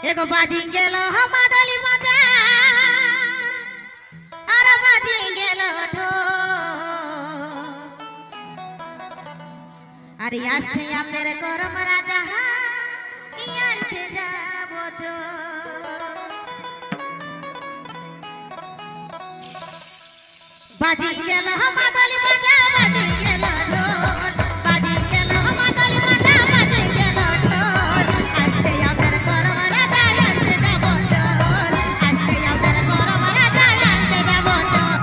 एगो बाजी गेलो मादली मजा आरा बाजी गेलो ठो अरे आसे आमेर करम राजा ইয়াতে যাবো তো বাজি গেল মাদলি মজা বাজি গেল ঢোল বাজি গেল মাদলি মজা বাজি গেল ঢোল আজকে আমাদের করম রাজা আনতে যাবো ঢোল আজকে আমাদের করম রাজা আনতে যাবো ঢোল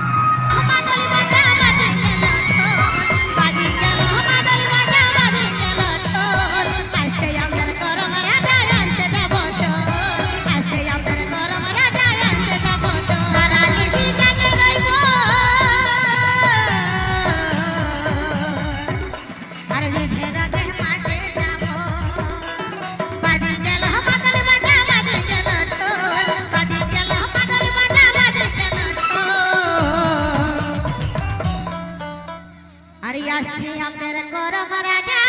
মাদলি মজা বাজি গেল ঢোল বাজি গেল মাদলি মজা বাজি গেল ঢোল আজকে আমাদের করম রাজা আনতে যাবো ঢোল আজকে আমাদের করম রাজা আনতে যাবো ঢোল রানী সীতাকে রইবো अरे नीचे रगे माटे जाबो बाजी गेल मादली मजा बाजी गेल ढोल बाजी गेल मादली मजा बाजी गेल ढोल अरे आसे आमेर करम राजा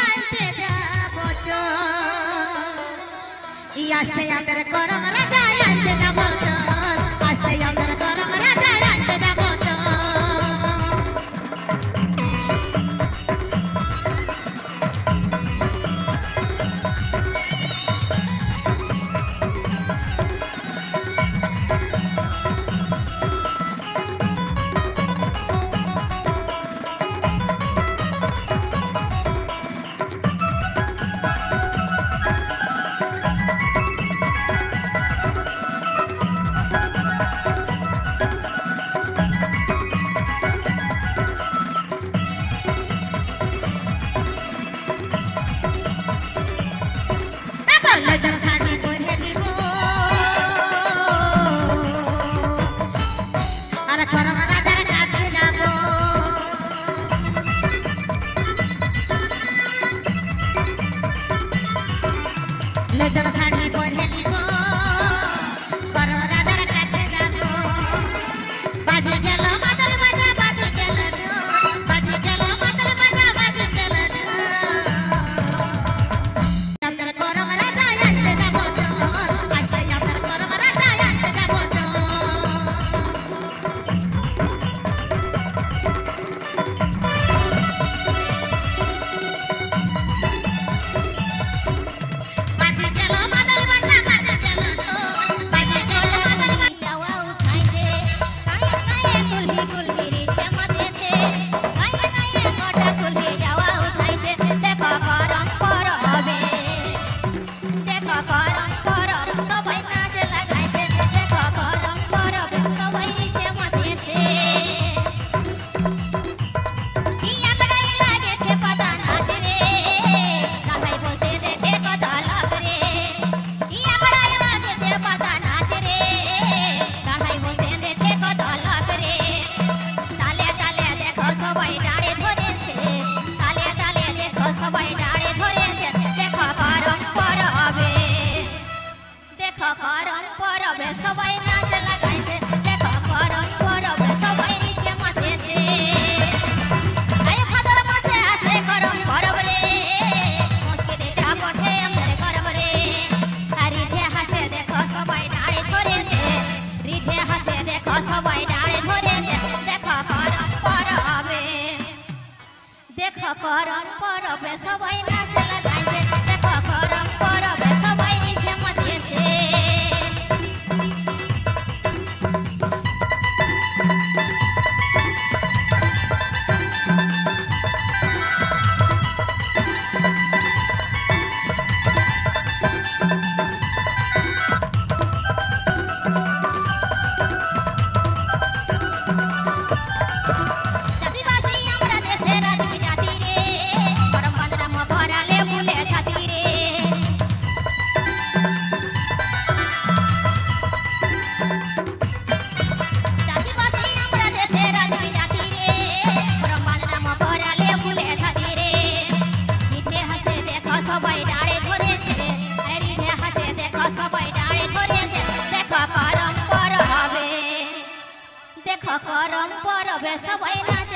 आनते जाबो तो आसे आमेर करम राजा आनते जाबो तो आसे आमेर करम राजा आनते जाबो तो नजर साड़ी पहने लिबो अरे करम राजार काছে যাবো नजर साड़ी पहने लिबो करम राजार काছে যাবো बाजी गेल मादली मजा बाजी गेल ढोल बाजी गेल मादली मजा बाजी गेल ढोल আমাদের করম রাজা আনতে যাবো ঢোল আজকে আমাদের করম রাজা আনতে যাবো ঢোল বাজি গেল মাদলি মজা বাজি গেল ঢোল বাজি গেল মাদলি মজা যাওয়া উঠাইতে কায়ে কায়ে কুলহি কুলহি রিছে মাতেতে কায়ে কায়ে গোটা কুলহি যাওয়া উঠাইতে দেখো করম পরবে দেখো করম পরব সবাই নাচ লাগাইতে দেখো করম পরবে সবাই রিছে মাতেতে ইয়া বড়াই লাগেছে পাতা নাচ রে কাঁঠাই বসে দেখে কথা লাগ রে ইয়া বড়াই লাগেছে পাতা নাচ রে কাঁঠাই বসে দেখে কথা লাগ রে তালে তালে দেখো সবাই ডাড়ে ধরেছে তালে তালে দেখো সবাই ডাড়ে ধরেছে দেখো করম পরবে সবাই নাচ লাগাইছে দেখো করম পরবে সবাই নিচে মাতেছে আরে ভাদর মাসে আসে করম পরব রে মুস্কিলটা পঠে আমাদের করব রে রিঝে হাসে দেখো সবাই ডাড়ে ধরেছে রিঝে হাসে দেখো সবাই ডাড়ে ধরেছে দেখো করম পরবে সবাই নাচ লাগাইছে দেখো করম পরবে সবাই নিচে মাতেছে চাষিবাসী আমরা দেশের আদিম জাতি রে করম বাঁধরাম পরালে মুলে ছাতি রে চাষিবাসী আমরা দেশের আদিম জাতি রে করম বাঁধরাম পরালে মুলে ছাতি রে রিঝে হাসে দেখো সবাই ডাড়ে ধরেছে রিঝে হাসে দেখো সবাই ডাড়ে ধরেছে দেখো করম পরবে সবাই নাচ